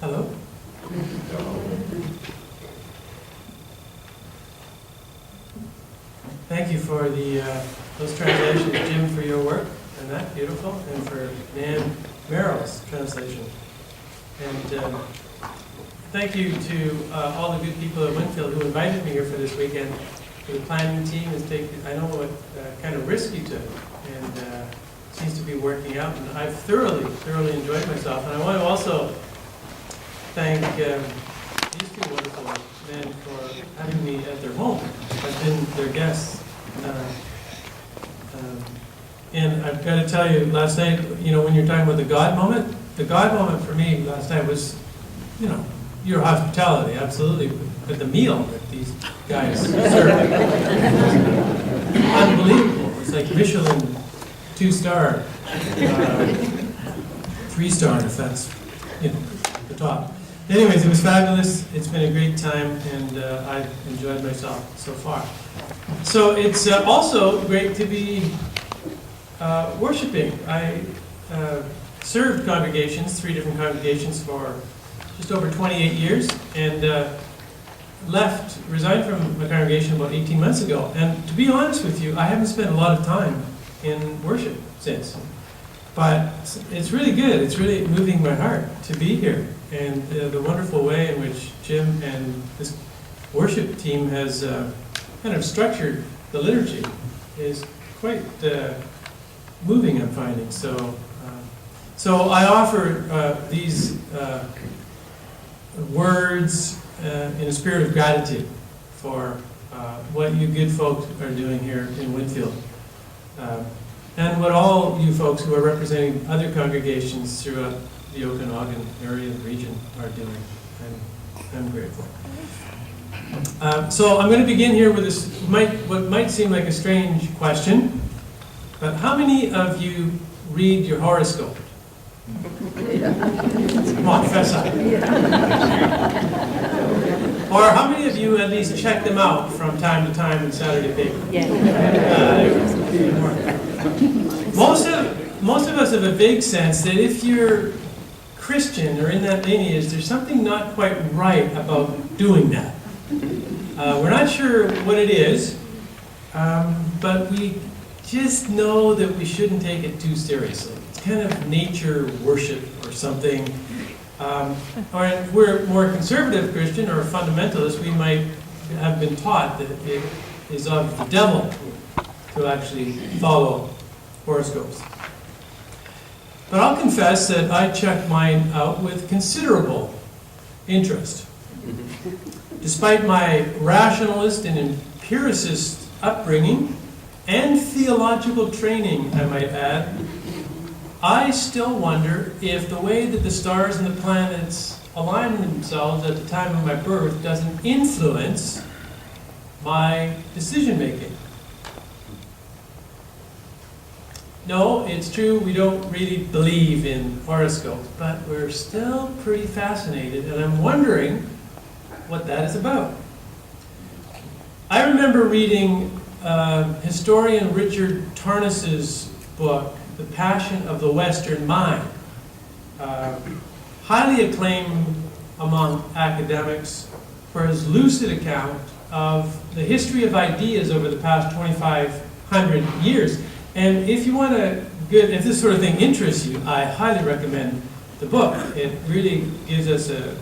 Hello? Thank you for those translations, Jim, for your work, and that, beautiful, and for Nan Merrill's translation. And thank you to all the good people at Winfield who invited me here for this weekend. For the planning team, I know what kind of risk you took, and seems to be working out. And I've thoroughly enjoyed myself. And I want to also thank these two wonderful men for having me at their home. I've been their guests. And I've got to tell you, last night, when you're talking about the God moment for me last night was, your hospitality, absolutely. But the meal that these guys served, unbelievable. It's like Michelin 2-star, 3-star if that's, the top. Anyways, it was fabulous. It's been a great time, and I've enjoyed myself so far. So it's also great to be worshiping. I served congregations, 3 different congregations for just over 28 years, and resigned from my congregation about 18 months ago. And to be honest with you, I haven't spent a lot of time in worship since. But it's really good. It's really moving my heart to be here. And the wonderful way in which Jim and this worship team has kind of structured the liturgy is quite moving, I'm finding. So I offer these words in a spirit of gratitude for what you good folks are doing here in Winfield. And what all you folks who are representing other congregations throughout the Okanagan area and region are doing. I'm grateful. So I'm going to begin here with this, what might seem like a strange question, but how many of you read your horoscope? Come on, fess up. Or how many of you at least check them out from time to time in Saturday paper? Most of us have a vague sense that if you're Christian or in that lineage, there's something not quite right about doing that. We're not sure what it is, but we just know that we shouldn't take it too seriously. It's kind of nature worship or something. Or if we're more conservative Christian or fundamentalist, we might have been taught that it is of the devil to actually follow horoscopes. But I'll confess that I checked mine out with considerable interest. Despite my rationalist and empiricist upbringing and theological training, I might add, I still wonder if the way that the stars and the planets align themselves at the time of my birth doesn't influence my decision-making. No, it's true, we don't really believe in horoscopes, but we're still pretty fascinated, and I'm wondering what that is about. I remember reading historian Richard Tarnas's book, The Passion of the Western Mind, highly acclaimed among academics for his lucid account of the history of ideas over the past 2,500 years. And if you want if this sort of thing interests you, I highly recommend the book. It really gives us a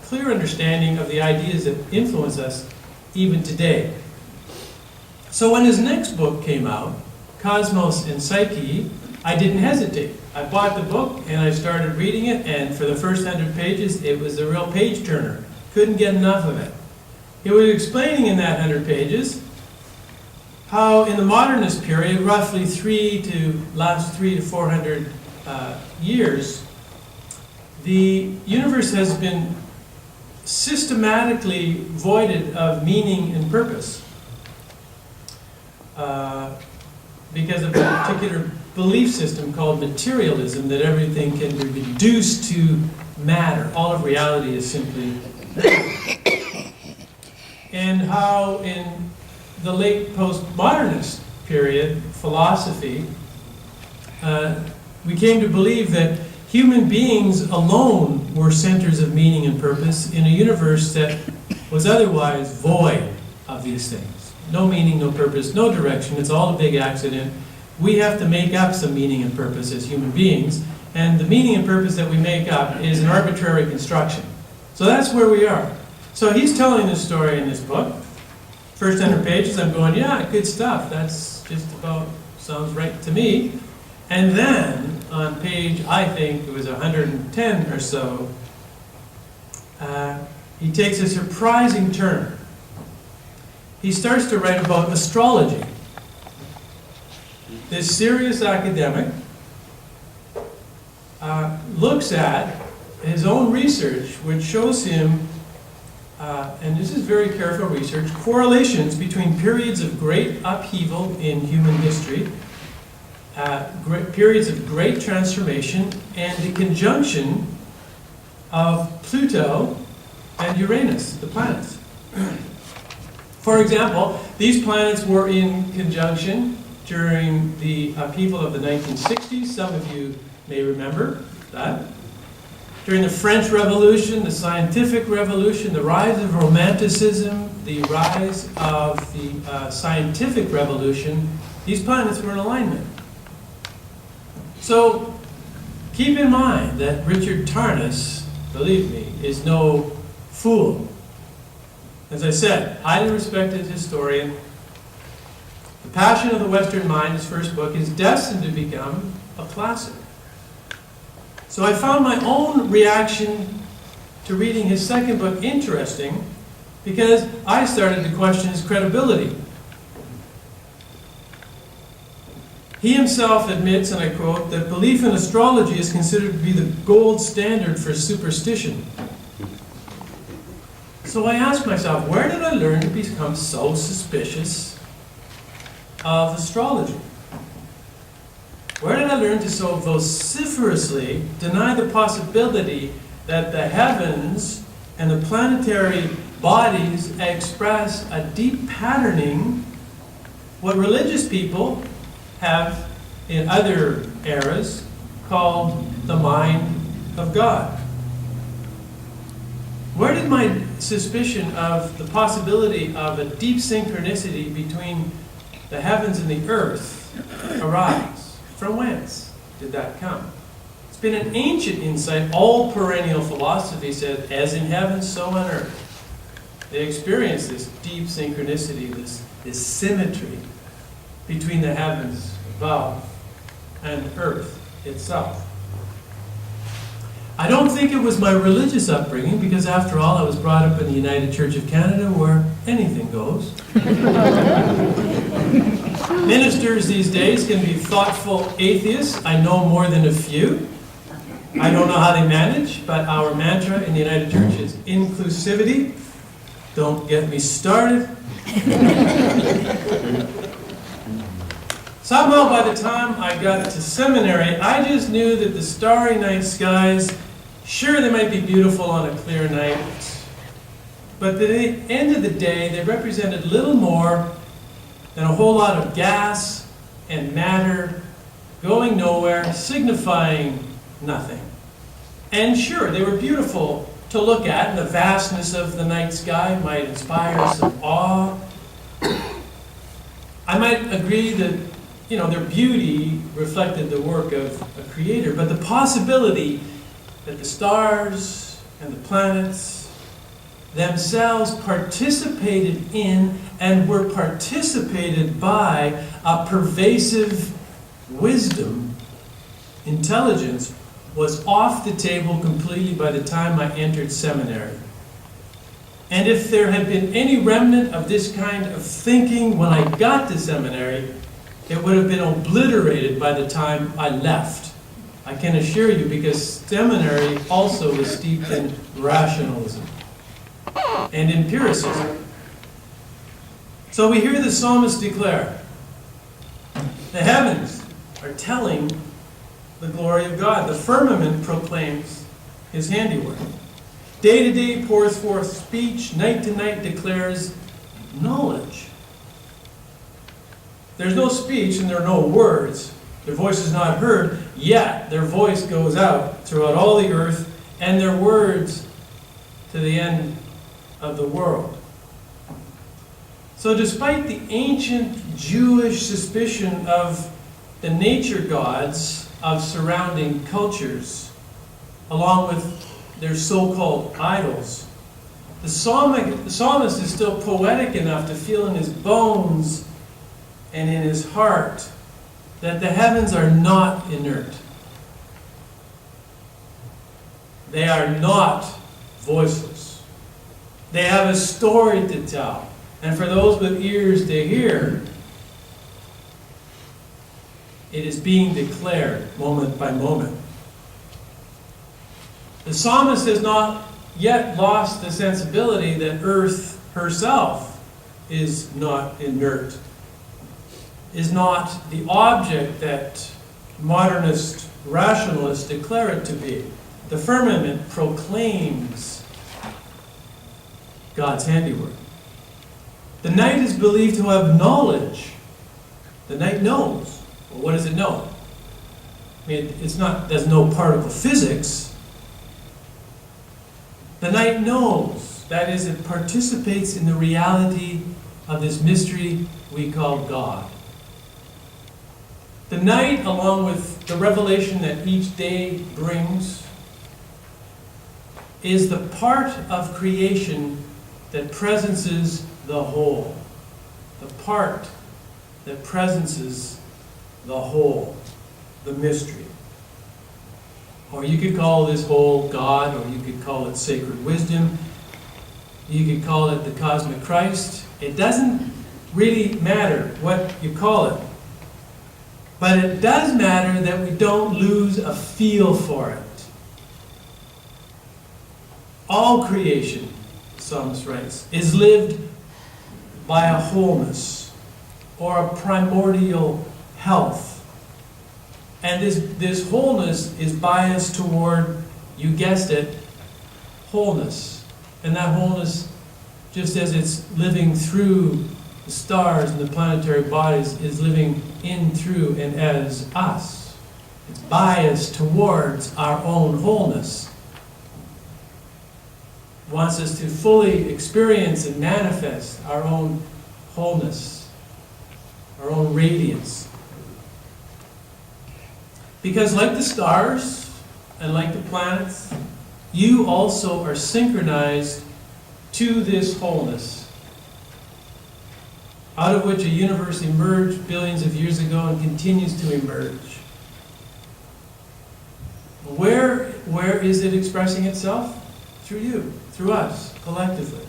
clear understanding of the ideas that influence us even today. So when his next book came out, Cosmos and Psyche, I didn't hesitate. I bought the book and I started reading it, and for the first 100 pages, it was a real page turner. Couldn't get enough of it. He was explaining in that 100 pages how in the modernist period, roughly 300 to 400 years, the universe has been systematically voided of meaning and purpose because of a particular belief system called materialism, that everything can be reduced to matter. All of reality is simply and how in the late postmodernist period, philosophy, we came to believe that human beings alone were centers of meaning and purpose in a universe that was otherwise void of these things. No meaning, no purpose, no direction. It's all a big accident. We have to make up some meaning and purpose as human beings, and the meaning and purpose that we make up is an arbitrary construction. So that's where we are. So he's telling this story in this book. First 100 pages, I'm going, yeah, good stuff. That's just about, sounds right to me. And then on page, I think it was 110 or so, he takes a surprising turn. He starts to write about astrology. This serious academic looks at his own research, which shows him, and this is very careful research, correlations between periods of great upheaval in human history, periods of great transformation, and the conjunction of Pluto and Uranus, the planets. For example, these planets were in conjunction during the upheaval of the 1960s. Some of you may remember that. During the French Revolution, the Scientific Revolution, the rise of Romanticism, the rise of the Scientific Revolution, these planets were in alignment. So keep in mind that Richard Tarnas, believe me, is no fool. As I said, highly respected historian. The Passion of the Western Mind, his first book, is destined to become a classic. So I found my own reaction to reading his second book interesting because I started to question his credibility. He himself admits, and I quote, that belief in astrology is considered to be the gold standard for superstition. So I asked myself, where did I learn to become so suspicious of astrology? Where did I learn to so vociferously deny the possibility that the heavens and the planetary bodies express a deep patterning, what religious people have in other eras called the mind of God? Where did my suspicion of the possibility of a deep synchronicity between the heavens and the earth arise? From whence did that come? It's been an ancient insight. All perennial philosophy said, as in heaven, so on earth. They experience this deep synchronicity, this symmetry between the heavens above and earth itself. I don't think it was my religious upbringing, because after all, I was brought up in the United Church of Canada, where anything goes. Ministers these days can be thoughtful atheists. I know more than a few. I don't know how they manage, but our mantra in the United Church is inclusivity. Don't get me started. Somehow by the time I got to seminary, I just knew that the starry night skies, sure, they might be beautiful on a clear night, but at the end of the day, they represented little more than a whole lot of gas and matter going nowhere, signifying nothing. And sure, they were beautiful to look at, and the vastness of the night sky might inspire some awe. I might agree that, their beauty reflected the work of a creator, but the possibility that the stars and the planets themselves participated in and were participated by a pervasive wisdom, intelligence, was off the table completely by the time I entered seminary. And if there had been any remnant of this kind of thinking when I got to seminary, it would have been obliterated by the time I left. I can assure you, because seminary also was steeped in rationalism and empiricism. So we hear the psalmist declare, the heavens are telling the glory of God. The firmament proclaims his handiwork. Day to day pours forth speech. Night to night declares knowledge. There's no speech and there are no words. Their voice is not heard, yet their voice goes out throughout all the earth, and their words to the end of the world. So despite the ancient Jewish suspicion of the nature gods of surrounding cultures, along with their so-called idols, the psalmist is still poetic enough to feel in his bones and in his heart that the heavens are not inert. They are not voiceless. They have a story to tell. And for those with ears to hear, it is being declared moment by moment. The psalmist has not yet lost the sensibility that earth herself is not inert, is not the object that modernist rationalists declare it to be. The firmament proclaims God's handiwork. The night is believed to have knowledge. The night knows. Well, what does it know? I mean, there's no particle physics. The night knows. That is, it participates in the reality of this mystery we call God. The night, along with the revelation that each day brings, is the part of creation that presences the whole. The part that presences the whole, the mystery. Or you could call this whole God, or you could call it sacred wisdom. You could call it the cosmic Christ. It doesn't really matter what you call it. But it does matter that we don't lose a feel for it. All creation, the psalmist writes, is lived by a wholeness or a primordial health. And this wholeness is biased toward, you guessed it, wholeness. And that wholeness, just as it's living through the stars and the planetary bodies, is living in, through, and as us. It's biased towards our own wholeness. It wants us to fully experience and manifest our own wholeness, our own radiance. Because like the stars and like the planets, you also are synchronized to this wholeness, out of which a universe emerged billions of years ago and continues to emerge. Where is it expressing itself? Through you, through us, collectively.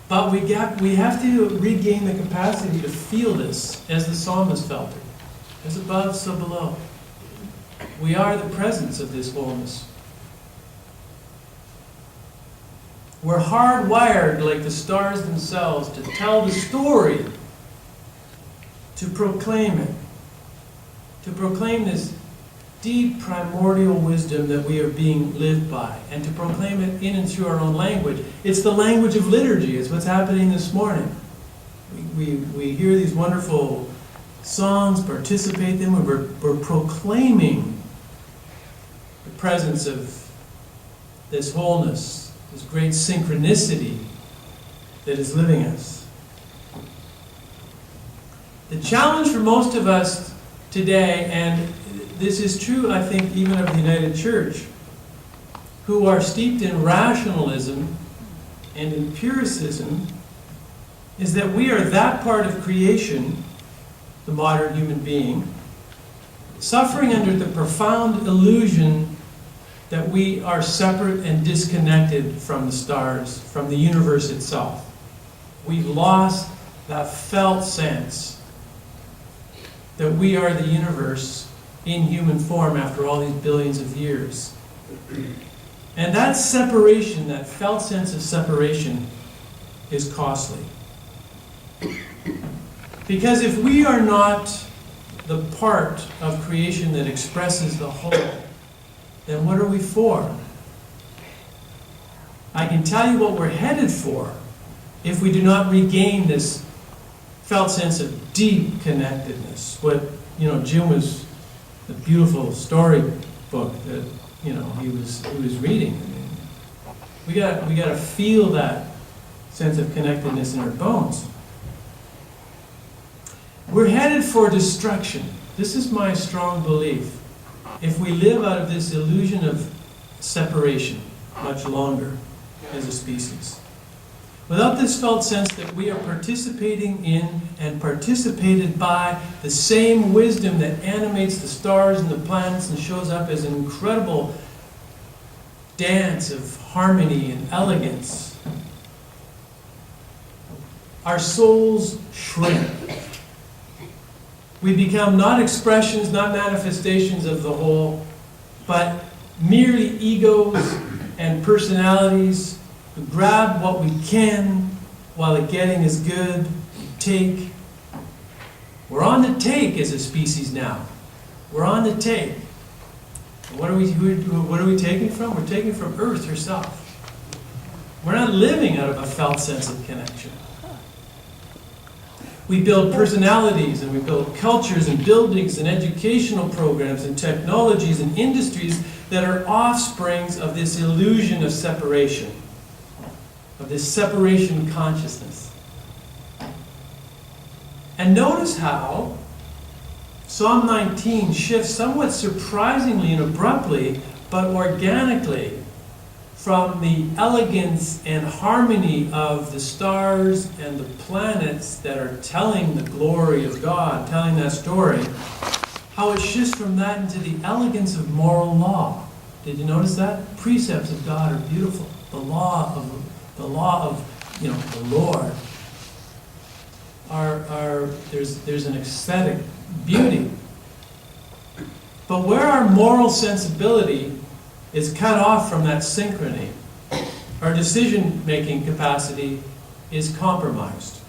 But we have to regain the capacity to feel this as the psalmist felt it. As above, so below. We are the presence of this wholeness. We're hardwired, like the stars themselves, to tell the story, to proclaim it, to proclaim this deep primordial wisdom that we are being lived by, and to proclaim it in and through our own language. It's the language of liturgy. It's what's happening this morning. We hear these wonderful songs, participate in them, and we're proclaiming the presence of this wholeness, this great synchronicity that is living us. The challenge for most of us today, and this is true, I think, even of the United Church, who are steeped in rationalism and empiricism, is that we are that part of creation, the modern human being, suffering under the profound illusion that we are separate and disconnected from the stars, from the universe itself. We've lost that felt sense that we are the universe in human form after all these billions of years. And that separation, that felt sense of separation, is costly. Because if we are not the part of creation that expresses the whole, then what are we for? I can tell you what we're headed for if we do not regain this felt sense of deep connectedness. What, Jim was the beautiful story book that, he was reading. I mean, we got to feel that sense of connectedness in our bones. We're headed for destruction. This is my strong belief. If we live out of this illusion of separation much longer as a species. Without this felt sense that we are participating in and participated by the same wisdom that animates the stars and the planets and shows up as an incredible dance of harmony and elegance, our souls shrink. We become not expressions, not manifestations of the whole, but merely egos and personalities who grab what we can while the getting is good, take. We're on the take as a species now. We're on the take. And what are we taking from? We're taking from Earth herself. We're not living out of a felt sense of connection. We build personalities and we build cultures and buildings and educational programs and technologies and industries that are offsprings of this illusion of separation, of this separation consciousness. And notice how Psalm 19 shifts somewhat surprisingly and abruptly, but organically, from the elegance and harmony of the stars and the planets that are telling the glory of God, telling that story, how it shifts from that into the elegance of moral law. Did you notice that? Precepts of God are beautiful. The law of the Lord there's an aesthetic beauty. But where our moral sensibility is cut off from that synchrony, our decision-making capacity is compromised.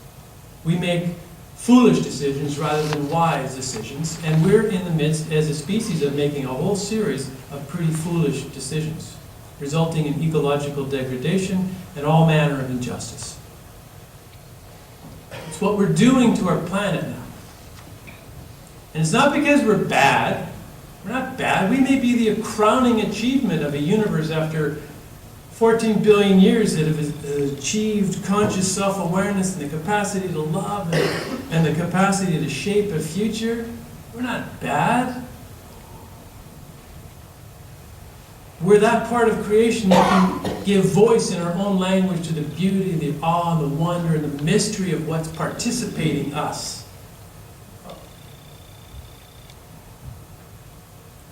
We make foolish decisions rather than wise decisions, and we're in the midst, as a species, of making a whole series of pretty foolish decisions, resulting in ecological degradation and all manner of injustice. It's what we're doing to our planet now. And it's not because we're bad. We're not bad. We may be the crowning achievement of a universe after 14 billion years that have achieved conscious self-awareness and the capacity to love and the capacity to shape a future. We're not bad. We're that part of creation that can give voice in our own language to the beauty, the awe, the wonder, and the mystery of what's participating us.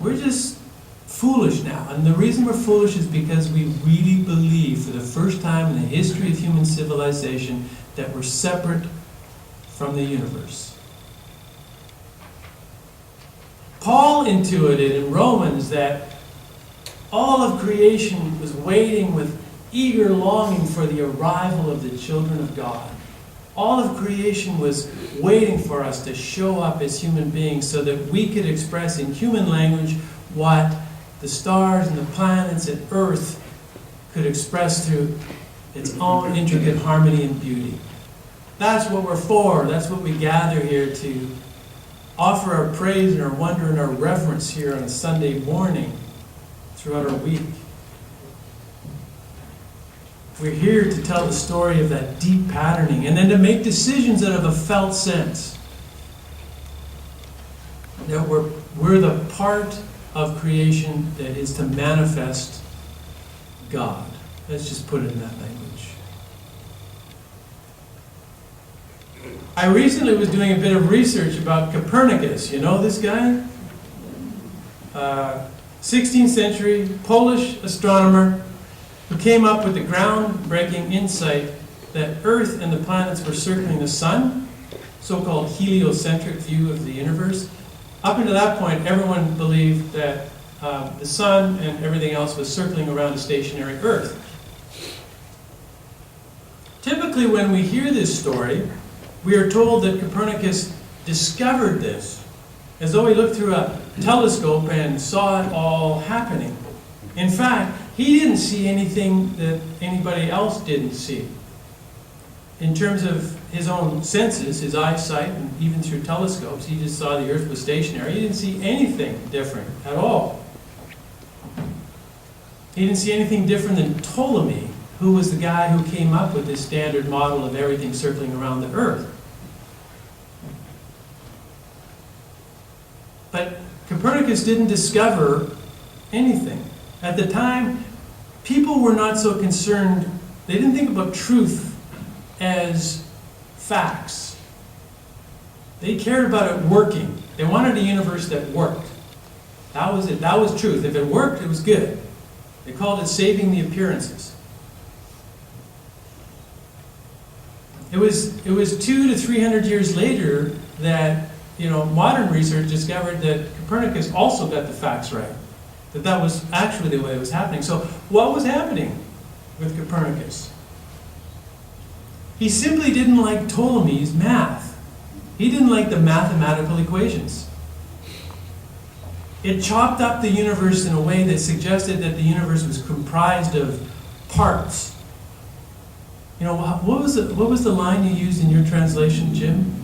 We're just foolish now. And the reason we're foolish is because we really believe, for the first time in the history of human civilization, that we're separate from the universe. Paul intuited in Romans that all of creation was waiting with eager longing for the arrival of the children of God. All of creation was waiting for us to show up as human beings so that we could express in human language what the stars and the planets and Earth could express through its own intricate harmony and beauty. That's what we're for. That's what we gather here to offer our praise and our wonder and our reverence here on a Sunday morning throughout our week. We're here to tell the story of that deep patterning and then to make decisions out of a felt sense. That we're the part of creation that is to manifest God. Let's just put it in that language. I recently was doing a bit of research about Copernicus. You know this guy? 16th century Polish astronomer who came up with the groundbreaking insight that Earth and the planets were circling the sun, so-called heliocentric view of the universe. Up until that point, everyone believed that the sun and everything else was circling around a stationary Earth. Typically, when we hear this story, we are told that Copernicus discovered this, as though he looked through a telescope and saw it all happening. In fact, he didn't see anything that anybody else didn't see. In terms of his own senses, his eyesight, and even through telescopes, he just saw the Earth was stationary. He didn't see anything different at all. He didn't see anything different than Ptolemy, who was the guy who came up with this standard model of everything circling around the Earth. But Copernicus didn't discover anything. At the time, people were not so concerned, they didn't think about truth as facts. They cared about it working. They wanted a universe that worked. That was it. That was truth. If it worked, it was good. They called it saving the appearances. It was 200 to 300 years later that modern research discovered that Copernicus also got the facts right. That was actually the way it was happening. So what was happening with Copernicus? He simply didn't like Ptolemy's math. He didn't like the mathematical equations. It chopped up the universe in a way that suggested that the universe was comprised of parts. What was the line you used in your translation, Jim?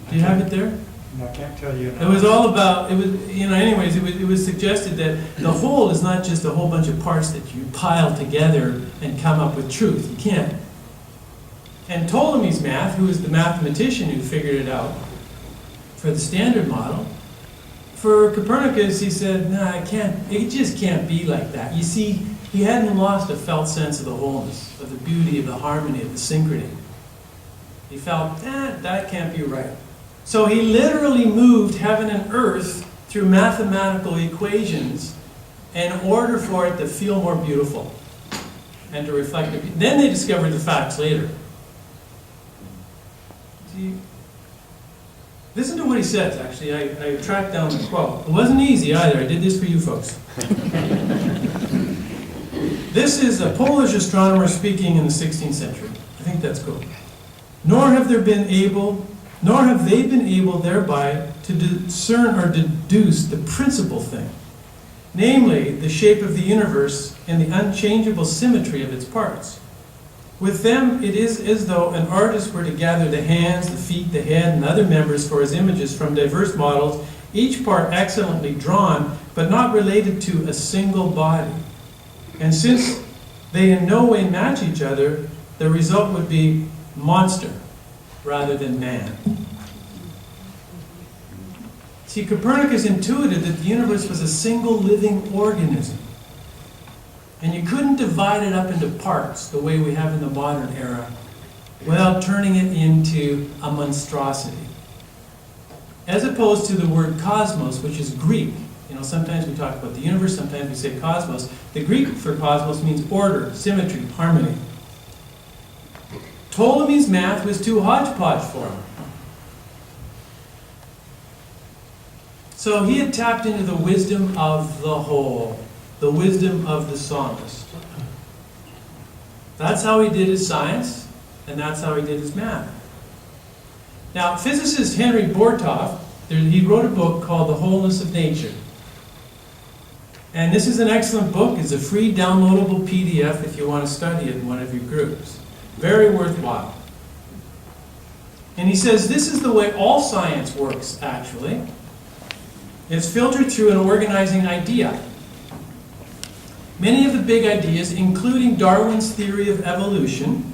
Do you have it there? I can't tell you. It was all about, it was suggested that the whole is not just a whole bunch of parts that you pile together and come up with truth. You can't. And Ptolemy's math, who was the mathematician who figured it out for the standard model, for Copernicus, he said, it just can't be like that. You see, he hadn't lost a felt sense of the wholeness, of the beauty, of the harmony, of the synchrony. He felt, that can't be right. So he literally moved heaven and earth through mathematical equations in order for it to feel more beautiful and to reflect it. Then they discovered the facts later. See, listen to what he says, actually. I tracked down the quote. It wasn't easy either. I did this for you folks. This is a Polish astronomer speaking in the 16th century. I think that's cool. Nor have they been able thereby to discern or deduce the principal thing, namely the shape of the universe and the unchangeable symmetry of its parts. With them, it is as though an artist were to gather the hands, the feet, the head, and other members for his images from diverse models, each part excellently drawn, but not related to a single body. And since they in no way match each other, the result would be monster rather than man. See, Copernicus intuited that the universe was a single living organism. And you couldn't divide it up into parts the way we have in the modern era without turning it into a monstrosity. As opposed to the word cosmos, which is Greek. Sometimes we talk about the universe, sometimes we say cosmos. The Greek for cosmos means order, symmetry, harmony. Ptolemy's math was too hodgepodge for him. So he had tapped into the wisdom of the whole, the wisdom of the psalmist. That's how he did his science, and that's how he did his math. Now, physicist Henry Bortoff, he wrote a book called The Wholeness of Nature. And this is an excellent book. It's a free downloadable PDF if you want to study it in one of your groups. Very worthwhile. And he says this is the way all science works, actually. It's filtered through an organizing idea. Many of the big ideas, including Darwin's theory of evolution,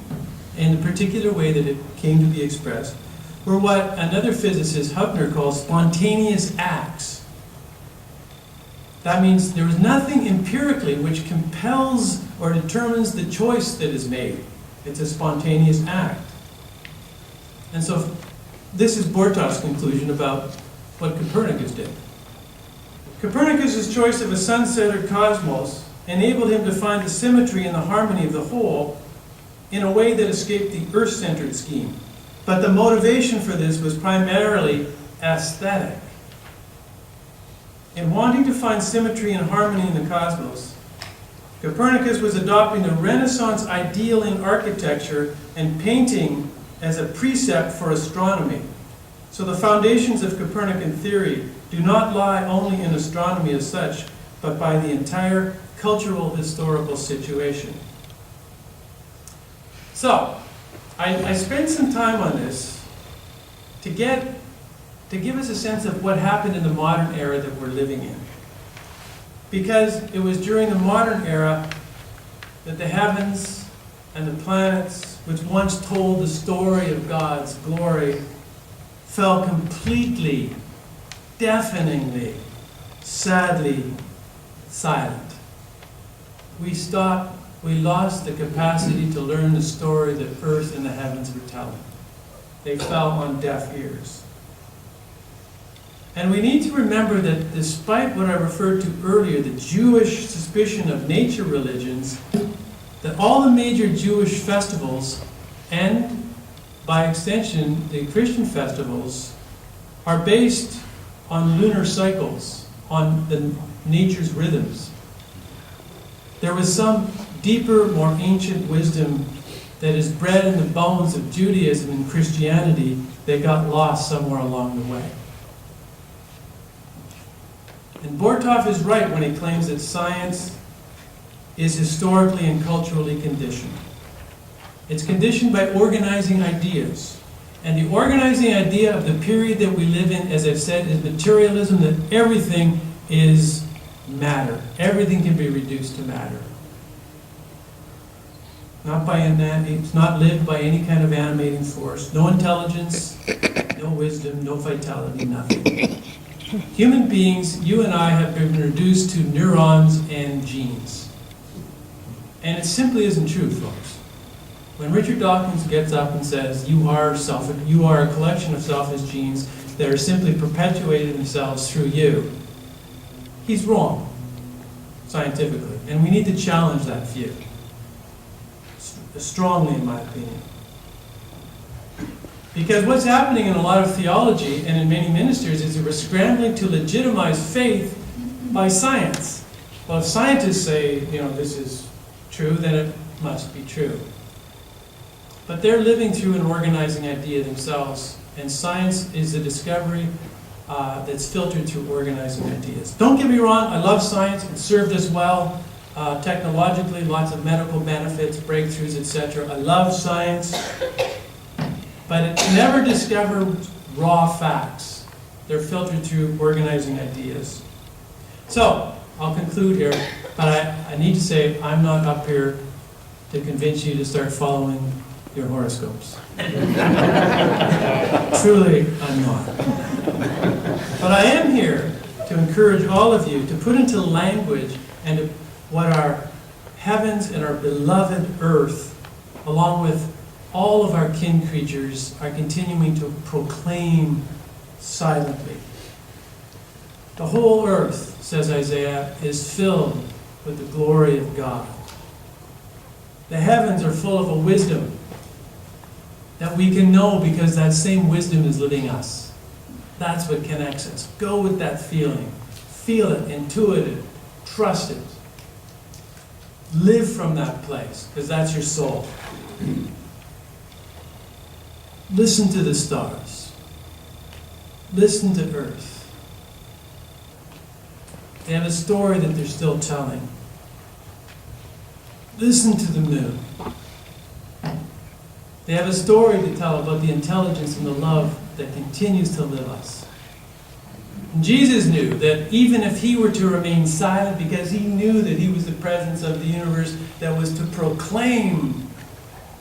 and the particular way that it came to be expressed, were what another physicist, Hubner, calls spontaneous acts. That means there is nothing empirically which compels or determines the choice that is made. It's a spontaneous act. And so this is Bortoff's conclusion about what Copernicus did. Copernicus' choice of a sunset or cosmos enabled him to find the symmetry and the harmony of the whole in a way that escaped the Earth-centered scheme. But the motivation for this was primarily aesthetic. In wanting to find symmetry and harmony in the cosmos, Copernicus was adopting the Renaissance ideal in architecture and painting as a precept for astronomy. So the foundations of Copernican theory do not lie only in astronomy as such, but by the entire cultural historical situation. So, I spent some time on this to give us a sense of what happened in the modern era that we're living in. Because it was during the modern era that the heavens and the planets, which once told the story of God's glory, fell completely, deafeningly, sadly silent. We lost the capacity to learn the story that earth and the heavens were telling. They fell on deaf ears. And we need to remember that despite what I referred to earlier, the Jewish suspicion of nature religions, that all the major Jewish festivals, and by extension the Christian festivals, are based on lunar cycles, on nature's rhythms. There was some deeper, more ancient wisdom that is bred in the bones of Judaism and Christianity that got lost somewhere along the way. And Bortov is right when he claims that science is historically and culturally conditioned. It's conditioned by organizing ideas. And the organizing idea of the period that we live in, as I've said, is materialism, that everything is matter. Everything can be reduced to matter. It's not lived by any kind of animating force. No intelligence, no wisdom, no vitality, nothing. Human beings, you and I, have been reduced to neurons and genes. And it simply isn't true, folks. When Richard Dawkins gets up and says, you are a collection of selfish genes that are simply perpetuating themselves through you, he's wrong, scientifically. And we need to challenge that view, strongly in my opinion. Because what's happening in a lot of theology and in many ministers is that we're scrambling to legitimize faith by science. Well, if scientists say, this is true, then it must be true. But they're living through an organizing idea themselves, and science is a discovery that's filtered through organizing ideas. Don't get me wrong, I love science. It served us well technologically, lots of medical benefits, breakthroughs, etc. I love science. But it never discovered raw facts. They're filtered through organizing ideas. So, I'll conclude here, but I need to say I'm not up here to convince you to start following your horoscopes. Truly, I'm not. But I am here to encourage all of you to put into language and what our heavens and our beloved earth, along with all of our kin creatures, are continuing to proclaim silently. The whole earth, says Isaiah, is filled with the glory of God. The heavens are full of a wisdom that we can know because that same wisdom is living us. That's what connects us. Go with that feeling. Feel it, intuit it, trust it. Live from that place, because that's your soul. Listen to the stars. Listen to earth. They have a story that they're still telling. Listen to the moon. They have a story to tell about the intelligence and the love that continues to live us. And Jesus knew that even if he were to remain silent, because he knew that he was the presence of the universe that was to proclaim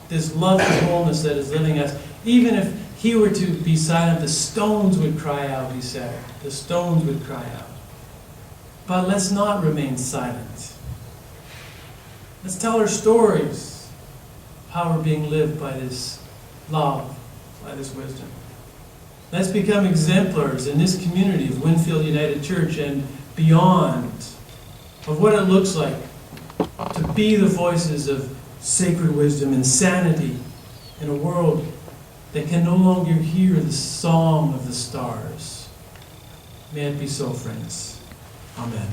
this love and wholeness that is living us, even if he were to be silent, the stones would cry out, he said. The stones would cry out. But let's not remain silent. Let's tell our stories, how we're being lived by this love, by this wisdom. Let's become exemplars in this community of Winfield United Church and beyond of what it looks like to be the voices of sacred wisdom and sanity in a world that can no longer hear the song of the stars. May it be so, friends. Amen.